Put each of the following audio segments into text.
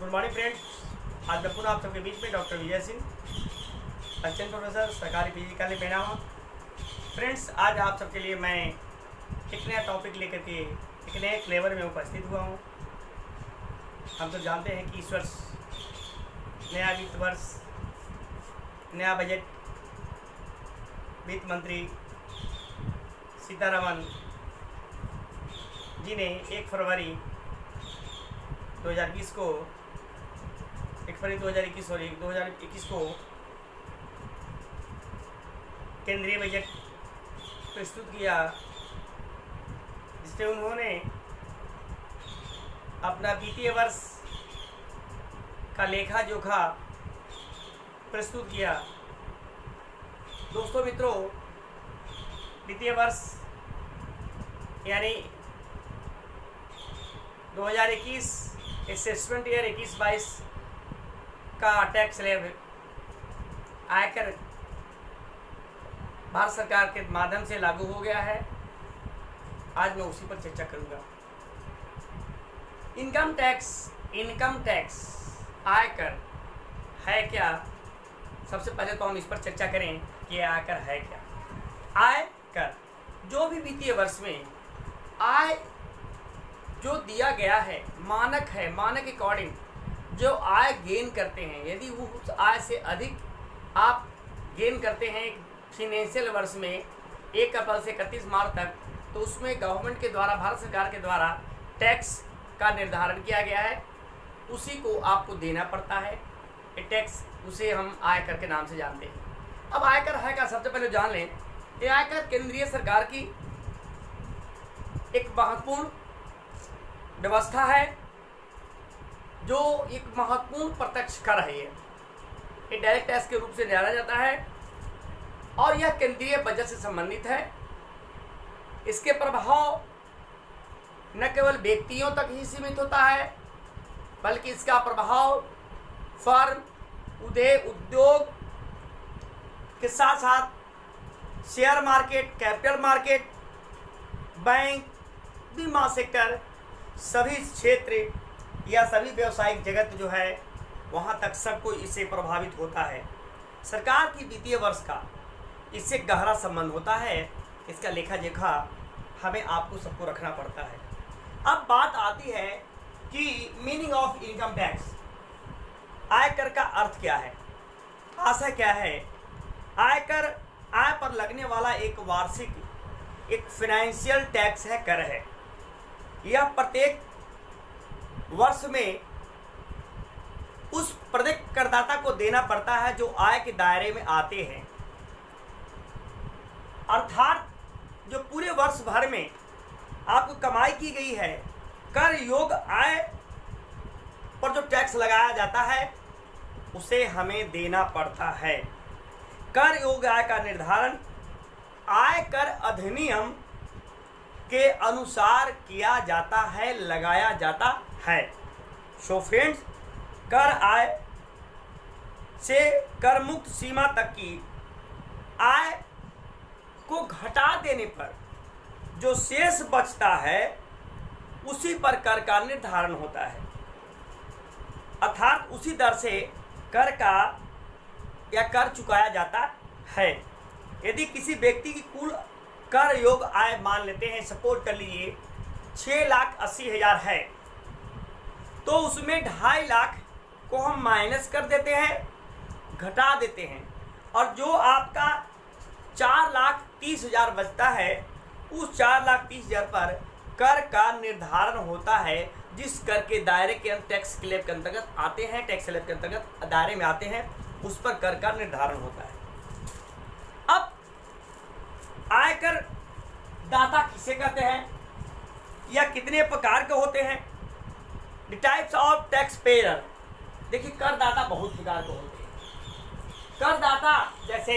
Good morning friends. आज मैं पुनः आप सबके बीच में doctor Vijay Singh, assistant professor सरकारी पीजी कॉलेज पेड़ावा। फ्रेंड्स, आज आप सबके लिए मैं एक नया टॉपिक लेकर के एक नए फ्लेवर में उपस्थित हुआ हूँ। हम तो जानते हैं कि इस वर्ष नया वित्त वर्ष, नया बजट, वित्त मंत्री सीतारमण जी ने 1 फरवरी 2021 को 1 फरवरी 2021 को केंद्रीय बजट प्रस्तुत किया, जिसमें उन्होंने अपना वित्तीय वर्ष का लेखा जोखा प्रस्तुत किया। दोस्तों मित्रों, वित्तीय वर्ष यानी 2021 असेसमेंट ईयर 21-22 का टैक्स स्लैब आयकर भारत सरकार के माध्यम से लागू हो गया है। आज मैं उसी पर चर्चा करूंगा। इनकम टैक्स आयकर है क्या? सबसे पहले तो हम इस पर चर्चा करें कि आयकर है क्या। आयकर जो भी वित्तीय वर्ष में आय जो दिया गया है, मानक है, मानक अकॉर्डिंग जो आय गेन करते हैं, यदि वो उस आय से अधिक आप गेन करते हैं फिनेंशियल वर्ष में 1 अप्रैल से 31 मार्च तक, तो उसमें गवर्नमेंट के द्वारा, भारत सरकार के द्वारा टैक्स का निर्धारण किया गया है, उसी को आपको देना पड़ता है। ये टैक्स उसे हम आयकर के नाम से जानते हैं। अब आयकर है क्या, सबसे पहले जान लें। ये आयकर केंद्रीय सरकार की एक महत्वपूर्ण व्यवस्था है, जो एक महत्वपूर्ण प्रत्यक्ष कर है। ये डायरेक्ट टैक्स के रूप से जाना जाता है और यह केंद्रीय बजट से संबंधित है। इसके प्रभाव न केवल व्यक्तियों तक ही सीमित होता है, बल्कि इसका प्रभाव फर्म, उद्योग के साथ साथ share market, capital market, bank, बीमा सेक्टर, सभी क्षेत्र या सभी व्यवसायिक जगत जो है वहाँ तक सबको इससे प्रभावित होता है। सरकार की वित्तीय वर्ष का इससे गहरा संबंध होता है। इसका लेखा जोखा हमें आपको सबको रखना पड़ता है। अब बात आती है कि मीनिंग ऑफ इनकम टैक्स, आयकर का अर्थ क्या है, आशय क्या है। आयकर आय पर लगने वाला एक वार्षिक, एक फाइनेंशियल टैक्स है, कर है। यह प्रत्येक वर्ष में उस प्रत्येक करदाता को देना पड़ता है जो आय के दायरे में आते हैं। अर्थात जो पूरे वर्ष भर में आपको कमाई की गई है, कर योग्य आय पर जो टैक्स लगाया जाता है उसे हमें देना पड़ता है। कर योग्य आय का निर्धारण आयकर अधिनियम के अनुसार किया जाता है, लगाया जाता है। सो फ्रेंड्स, कर आय से कर मुक्त सीमा तक की आय को घटा देने पर जो शेष बचता है उसी पर कर का निर्धारण होता है। अर्थात उसी दर से कर का या कर चुकाया जाता है। यदि किसी व्यक्ति की कुल कर योग्य आय मान लेते हैं, सपोज कर लीजिए 6,80,000 है, तो उसमें 2.5 लाख को हम माइनस कर देते हैं, घटा देते हैं, और जो आपका 4,30,000 बचता है, उस 4,30,000 पर कर का निर्धारण होता है, जिस कर के दायरे के टैक्स स्लैब के अंतर्गत आते हैं, टैक्स स्लैब के अंतर्गत दायरे में आते हैं, उस पर कर का निर्धारण होता है। अब आयकर दाता किसे कहते हैं या कितने प्रकार के होते हैं? The types of tax payer. देखिए, करदाता बहुत प्रकार के होते हैं। करदाता जैसे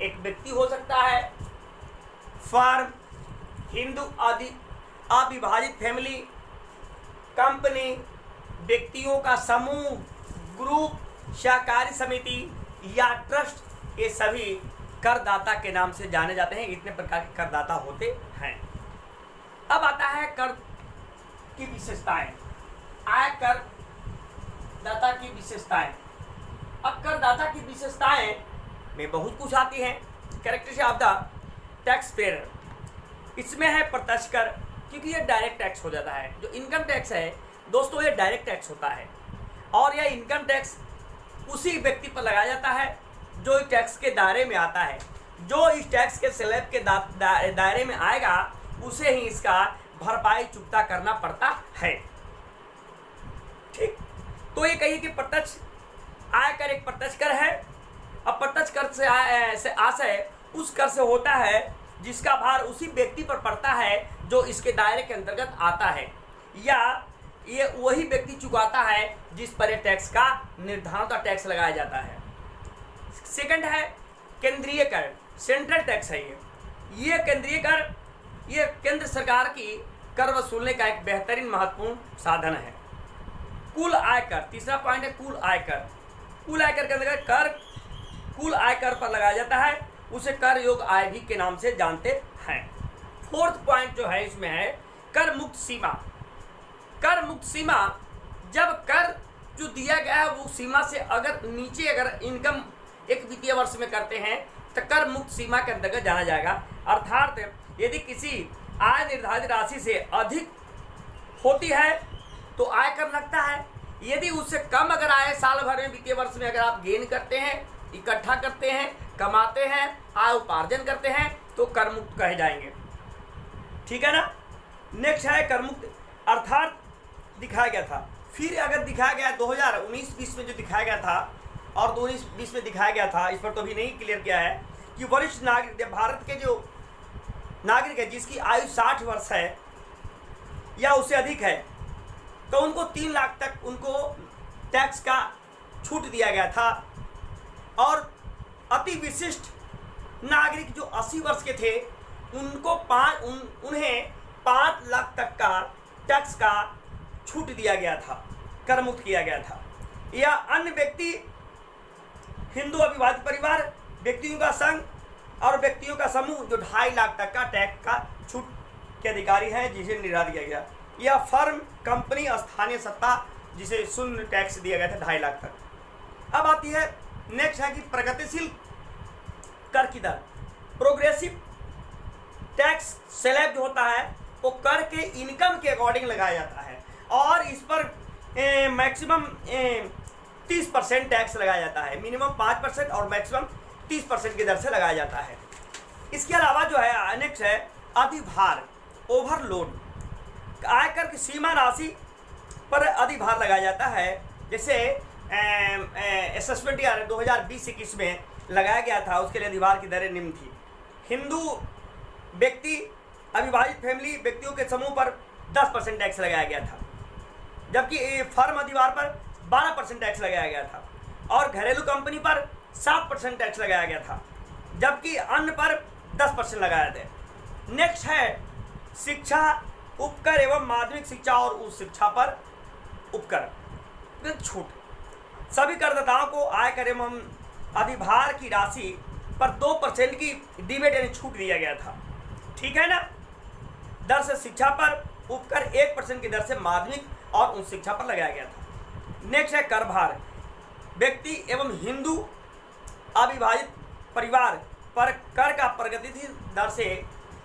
एक व्यक्ति हो सकता है, फर्म, हिंदू आदि अविभाजित फैमिली, कंपनी, व्यक्तियों का समूह, ग्रुप, सहकारी समिति या ट्रस्ट, ये सभी करदाता के नाम से जाने जाते हैं। इतने प्रकार के करदाता होते हैं। अब आता है कर की विशेषताएं। आयकर करदाता की विशेषताएं। अब करदाता की विशेषताएं में बहुत कुछ आती हैं। Characteristic of the tax payer, इसमें है प्रत्यक्ष कर, क्योंकि ये डायरेक्ट टैक्स हो जाता है। जो इनकम टैक्स है दोस्तों, ये डायरेक्ट टैक्स होता है और यह इनकम टैक्स उसी व्यक्ति पर लगाया जाता है जो इस टैक्स के दायरे में आता है। जो इस टैक्स के स्लैब के दायरे में आएगा उसे ही इसका भरपाई चुकता करना पड़ता है। ठीक, तो ये कहिए कि प्रत्यक्ष आयकर एक प्रत्यक्ष कर है। अब प्रत्यक्ष कर से आशय उस कर से होता है जिसका भार उसी व्यक्ति पर पड़ता है जो इसके दायरे के अंतर्गत आता है, या ये वही व्यक्ति चुकाता है जिस पर ये टैक्स का निर्धारण का टैक्स लगाया जाता है। सेकंड है केंद्रीय कर, सेंट्रल टैक्स है ये केंद्रीय कर, ये केंद्र सरकार की कर वसूलने का एक बेहतरीन महत्वपूर्ण साधन है। कुल आयकर, तीसरा पॉइंट है कुल आयकर। कुल आयकर के अंतर्गत कर कुल आयकर पर लगाया जाता है, उसे कर योग्य आय भी के नाम से जानते हैं। फोर्थ पॉइंट जो है इसमें है कर मुक्त सीमा। कर मुक्त सीमा, जब कर जो दिया गया है वो सीमा से अगर नीचे अगर इनकम एक वित्तीय वर्ष में करते हैं तो कर मुक्त सीमा के अंतर्गत जाना जाएगा। अर्थात यदि किसी आय निर्धारित राशि से अधिक होती है तो आयकर लगता है। यदि उससे कम अगर आय साल भर में वित्तीय वर्ष में अगर आप गेन करते हैं, इकट्ठा करते हैं, कमाते हैं, आय उपार्जन करते हैं तो कर मुक्त कहे जाएंगे। ठीक है ना। नेक्स्ट है कर मुक्त अर्थात दिखाया गया था, फिर अगर दिखाया गया 2019-20 में जो दिखाया गया था और 2019-20 में दिखाया गया था, इस पर तो अभी नहीं क्लियर किया है कि वरिष्ठ नागरिक, भारत के जो नागरिक है जिसकी आयु 60 वर्ष है या उससे अधिक है तो उनको 3 लाख तक उनको टैक्स का छूट दिया गया था। और अति विशिष्ट नागरिक जो 80 वर्ष के थे उनको उन्हें 5 लाख तक का टैक्स का छूट दिया गया था, कर मुक्त किया गया था। या अन्य व्यक्ति, हिंदू अविभाजित परिवार, व्यक्तियों का संघ और व्यक्तियों का समूह जो 2.5 लाख तक का टैक्स का छूट के अधिकारी हैं जिसे निर्धारित किया गया। या फर्म, कंपनी, स्थानीय सत्ता जिसे शून्य टैक्स दिया गया था 2.5 लाख तक। अब आती है नेक्स्ट है कि प्रगतिशील कर की दर। प्रोग्रेसिव टैक्स स्लैब जो होता है वो कर के इनकम के अकॉर्डिंग लगाया जाता है और इस पर मैक्सिमम 30% टैक्स लगाया जाता है। मिनिमम 5% और मैक्सिमम 30% की दर से लगाया जाता है। इसके अलावा जो है नेक्स्ट है अधिभार, ओवरलोड। आयकर की सीमा राशि पर अधिभार लगाया जाता है। जैसे असेसमेंट ईयर 2020-21 में लगाया गया था, उसके लिए अधिभार की दरें निम्न थी। हिंदू व्यक्ति, अविभाजित फैमिली व्यक्तियों के समूह पर 10% टैक्स लगाया गया था, जबकि फर्म अधिभार पर 12% टैक्स लगाया गया था और घरेलू कंपनी पर 7% टैक्स लगाया गया था, जबकि अन्य पर 10% लगाया था। नेक्स्ट है शिक्षा उपकर एवं माध्यमिक शिक्षा और उच्च शिक्षा पर उपकर छूट। सभी करदाताओं को आयकर एवं अधिभार की राशि पर 2% की डिबेट यानी छूट दिया गया था। ठीक है ना। दर से शिक्षा पर उपकर 1% की दर से माध्यमिक और उच्च शिक्षा पर लगाया गया था। नेक्स्ट है कर भार। व्यक्ति एवं हिंदू अविभाजित परिवार पर कर का प्रगतिशील दर से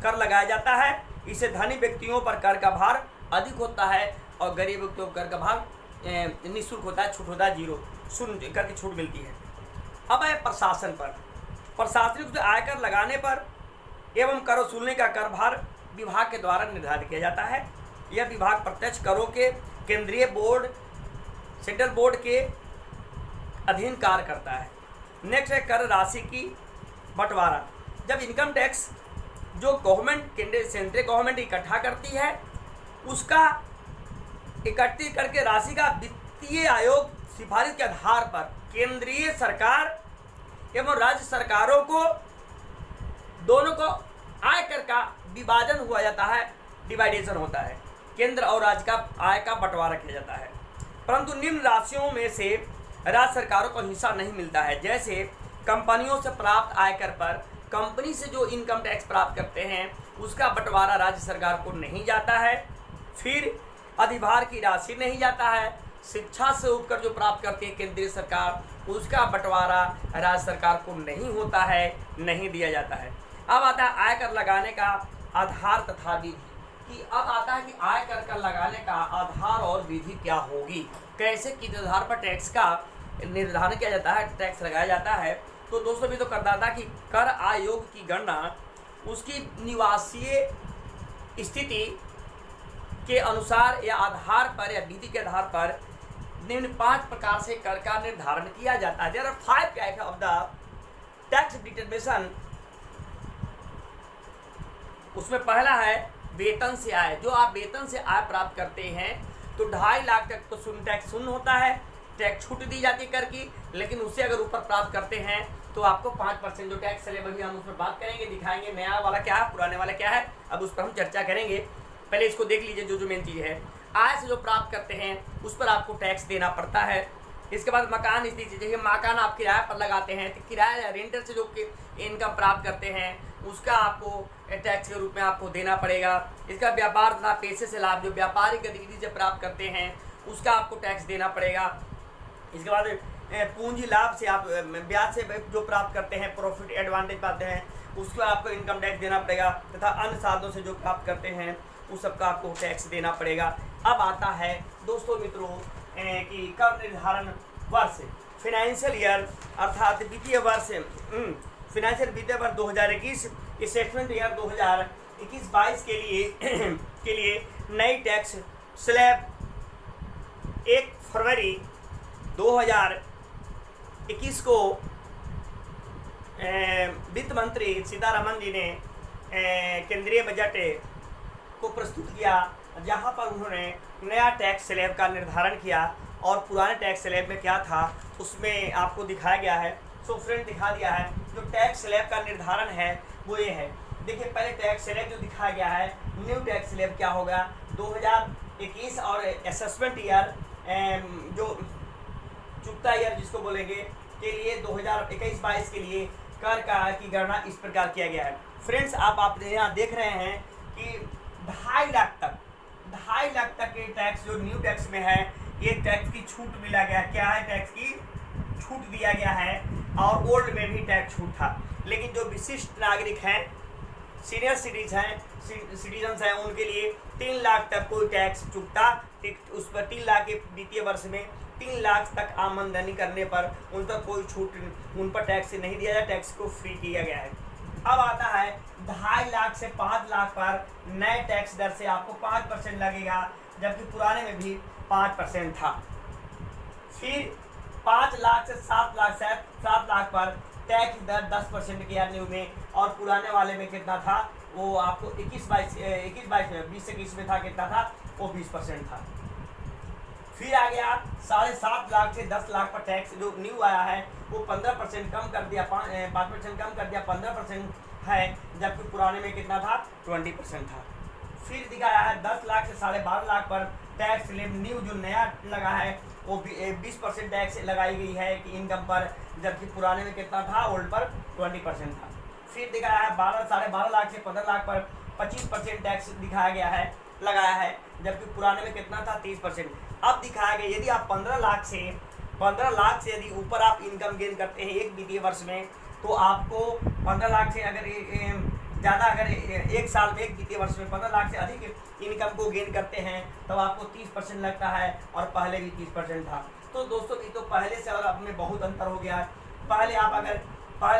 कर लगाया जाता है। इससे धनी व्यक्तियों पर कर का भार अधिक होता है और गरीब व्यक्तियों को कर का भार निःशुल्क होता है, छूट होता है 0, शून्य कर की छूट मिलती है। अब है प्रशासन पर। प्रशासनिक रूप से आयकर लगाने पर एवं कर वसूलने का कर भार विभाग के द्वारा निर्धारित किया जाता है। यह विभाग प्रत्यक्ष करों के केंद्रीय बोर्ड, सेंट्रल बोर्ड के अधीन कार्य करता है। नेक्स्ट है कर राशि की बंटवारा। जब इनकम टैक्स जो गवर्नमेंट, केंद्रीय सेंट्रल गवर्नमेंट इकट्ठा करती है उसका एकत्रित करके राशि का वित्तीय आयोग सिफारिश के आधार पर केंद्रीय सरकार एवं राज्य सरकारों को दोनों को आयकर का विभाजन हुआ जाता है, डिवाइडेशन होता है। केंद्र और राज्य का आय का बंटवारा किया जाता है। परंतु निम्न राशियों में से राज्य सरकारों को हिस्सा नहीं मिलता है। जैसे कंपनियों से प्राप्त आयकर पर कंपनी से जो इनकम टैक्स प्राप्त करते हैं उसका बंटवारा राज्य सरकार को नहीं जाता है। फिर अधिभार की राशि नहीं जाता है शिक्षा से उपकर जो प्राप्त करती है केंद्रीय सरकार, उसका बंटवारा राज्य सरकार को नहीं होता है, नहीं दिया जाता है। अब आता है आयकर लगाने का आधार तथा विधि, कि अब आता है कि आयकर का लगाने का आधार और विधि क्या होगी, कैसे किस आधार पर टैक्स का निर्धारण किया जाता है, टैक्स लगाया जाता है। तो दोस्तों भी तो करता था कि कर आयोग की गणना उसकी निवासीय स्थिति के अनुसार या आधार पर या विधि के आधार पर निम्न 5 प्रकार से कर का निर्धारण किया जाता है। There are 5 types of the tax determination. उसमें पहला है वेतन से आय। जो आप वेतन से आय प्राप्त करते हैं तो 2.5 लाख तक तो शून्य टैक्स शून्य होता है, टैक्स छूट दी जाती है कर की। लेकिन उससे अगर ऊपर प्राप्त करते हैं तो आपको 5% जो टैक्स है, अभी हम उस पर बात करेंगे, दिखाएंगे नया वाला क्या है, पुराने वाला क्या है, अब उस पर हम चर्चा करेंगे। पहले इसको देख लीजिए, जो मेन चीज़ है, आय से जो प्राप्त करते हैं उस पर आपको टैक्स देना पड़ता है। इसके बाद मकान स्थिति, जैसे मकान आप किराए पर लगाते हैं तो किराया रेंटर से जो इनकम प्राप्त करते हैं उसका आपको टैक्स के रूप में आपको देना पड़ेगा। इसका व्यापार तथा पेशे से लाभ, जो व्यापारिक गतिविधि से प्राप्त करते हैं उसका आपको टैक्स देना पड़ेगा। इसके बाद पूंजी लाभ से, आप ब्याज से जो प्राप्त करते हैं, प्रॉफिट एडवांटेज पाते हैं, उसका आपको इनकम टैक्स देना पड़ेगा। तथा अन्य साधनों से जो प्राप्त करते हैं उस सबका आपको टैक्स देना पड़ेगा। अब आता है दोस्तों मित्रों कि कर निर्धारण वर्ष, फाइनेंशियल ईयर अर्थात वित्तीय वर्ष, फाइनेंशियल वित्तीय वर्ष 2021, असेसमेंट ईयर 2021-22 के लिए नई टैक्स स्लैब 1 फरवरी 2021 को वित्त मंत्री सीतारमण जी ने केंद्रीय बजट को प्रस्तुत किया, जहां पर उन्होंने नया टैक्स स्लैब का निर्धारण किया। और पुराने टैक्स स्लैब में क्या था उसमें आपको दिखाया गया है। सो फ्रेंड दिखा दिया है, जो टैक्स स्लैब का निर्धारण है वो ये है। देखिए पहले टैक्स स्लैब जो दिखाया गया है, न्यू टैक्स स्लैब क्या होगा 2021 और असेसमेंट ईयर जो चुकता ईयर जिसको बोलेंगे के लिए 2021-22 के लिए कर की गणना इस प्रकार किया गया है। फ्रेंड्स आप यहाँ देख रहे हैं कि 2.5 लाख तक के टैक्स जो न्यू टैक्स में है, ये टैक्स की छूट मिला गया। क्या है, टैक्स की छूट दिया गया है। और ओल्ड में भी टैक्स छूट था। लेकिन जो विशिष्ट नागरिक हैं, सीनियर सिटीजन्स हैं, उनके लिए 3 लाख तक कोई टैक्स चुकता, उस पर 3 लाख के वित्तीय वर्ष में 3 लाख तक आमदनी करने पर उन पर कोई छूट, उन पर टैक्स नहीं दिया जाए, टैक्स को फ्री किया गया है। अब आता है 2.5 लाख से 5 लाख पर नए टैक्स दर से आपको 5% लगेगा, जबकि पुराने में भी 5% था। फिर 5 लाख से 7 लाख पर टैक्स दर 10% किया न्यू में, और पुराने वाले में कितना था वो आपको 21-22 में 20-21 में था, कितना था वो 20% था। फिर आ गया 7.5 लाख से 10 लाख पर टैक्स जो न्यू आया है वो 15% कम कर दिया, 5% कम कर दिया, 15% है, जबकि पुराने में कितना था 20% था। फिर दिखाया है 10 लाख से 12.5 लाख पर टैक्स स्लैब न्यू जो नया लगा है वो 20% टैक्स लगाई गई है कि इनकम पर, जबकि पुराने में कितना था ओल्ड पर 20% था। फिर दिखाया है 12.5 लाख से 15 लाख पर 25% टैक्स दिखाया गया है, लगाया है, जबकि पुराने में कितना था 30%। अब दिखाया गया यदि आप 15 लाख से यदि ऊपर आप इनकम गेन करते हैं एक वित्तीय वर्ष में, तो आपको 15 लाख से अगर ज़्यादा, अगर एक साल में एक वित्तीय वर्ष में 15 लाख से अधिक इनकम को गेन करते हैं तब आपको 30% लगता है, और पहले भी 30% था। तो दोस्तों ये तो पहले से और अब में बहुत अंतर हो गया है। पहले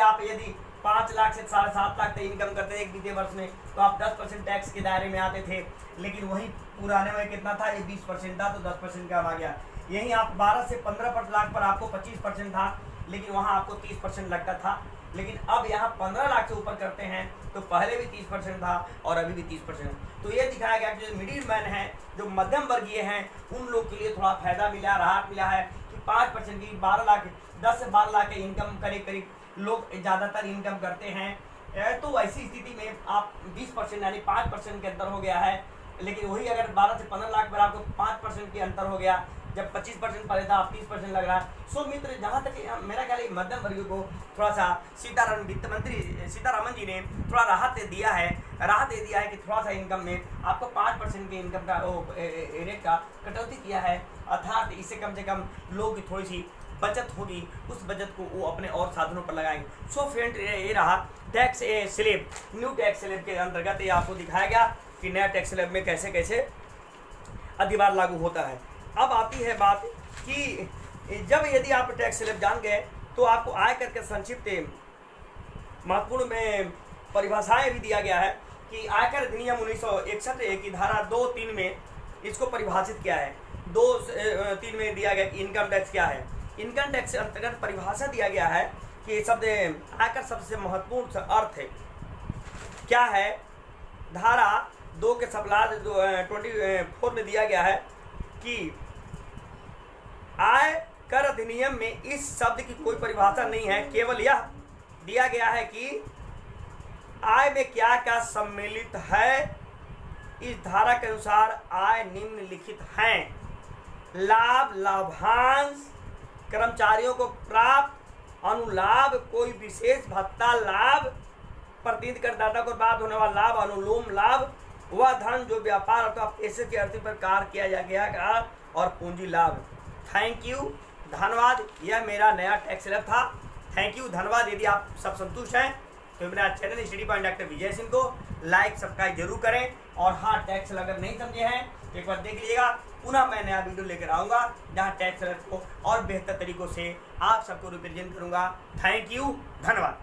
आप यदि 5 लाख से 7.5 लाख तक इनकम करते थे एक वित्तीय वर्ष में तो आप 10% टैक्स के दायरे में आते थे, लेकिन वहीं पुराने में कितना था, ये 20% था, तो 10% कम आ गया। यहीं आप 12 से 15 लाख पर आपको 25% था, लेकिन वहाँ आपको 30% लगता था। लेकिन अब यहाँ 15 लाख से ऊपर करते हैं तो पहले भी 30% था और अभी भी 30%। तो ये दिखाया गया कि जो मिडिल मैन है, जो मध्यम वर्गीय हैं, उन लोग के लिए थोड़ा फायदा मिला, राहत मिला है कि 5% की 10 से 12 लाख के इनकम करीब लोग ज़्यादातर इनकम करते हैं। तो ऐसी स्थिति में आप 20% यानी 5% के अंतर हो गया है। लेकिन वही अगर 12 से 15 लाख पर आपको 5% के अंतर हो गया जब 25% पहले था, अब 30% लग रहा है। सो मित्र, जहाँ तक मेरा ख्याल है मध्यम वर्ग को थोड़ा सा वित्त मंत्री सीतारमन जी ने थोड़ा राहत दिया है कि थोड़ा सा इनकम में आपको 5% के इनकम का रेट का कटौती किया है, अर्थात इससे कम से कम लोगों की थोड़ी सी बचत होगी, उस बचत को वो अपने और साधनों पर लगाएंगे। सो फ्रेंड, ये रहा tax slab, new tax slab के अंतर्गत ये आपको दिखाया गया कि नया टैक्स स्लैब में कैसे कैसे अधिभार लागू होता है। अब आती है बात कि जब यदि आप टैक्स स्लैब जान गए तो आपको आयकर के संक्षिप्त महत्वपूर्ण में परिभाषाएं भी दिया गया है कि आयकर अधिनियम 1961 की धारा 2(3) में इसको परिभाषित किया है। 2(3) में दिया गया कि इनकम टैक्स क्या है। इनकम टैक्स के अंतर्गत परिभाषा दिया गया है कि शब्द आयकर सबसे महत्वपूर्ण अर्थ है क्या है। धारा 2 के सबलाद 24 में दिया गया है कि आय कर अधिनियम में इस शब्द की कोई परिभाषा नहीं है, केवल यह दिया गया है कि आय में क्या क्या सम्मिलित है। इस धारा के अनुसार आय निम्नलिखित हैं: लाभ, लाभांश, कर्मचारियों को प्राप्त अनुलाभ, कोई विशेष भत्ता लाभ, प्रतिनिधि करदाता को प्राप्त होने वाला लाभ, अनुलोम लाभ, वह धन जो व्यापार अथवा पैसे की अर्थ पर कार्य किया गया और पूंजी लाभ। थैंक यू, धन्यवाद। यह मेरा नया टैक्स स्लैब था। थैंक यू, धन्यवाद। यदि आप सब संतुष्ट हैं तो मेरा channel study point doctor Vijay Singh को लाइक सब्सक्राइब जरूर करें। और हाँ, टैक्स अगर नहीं समझे हैं तो एक बार देख लीजिएगा, पुनः मैं नया वीडियो लेकर आऊँगा जहाँ टैक्स को और बेहतर तरीकों से आप सबको रिप्रेजेंट करूँगा। थैंक यू, धन्यवाद।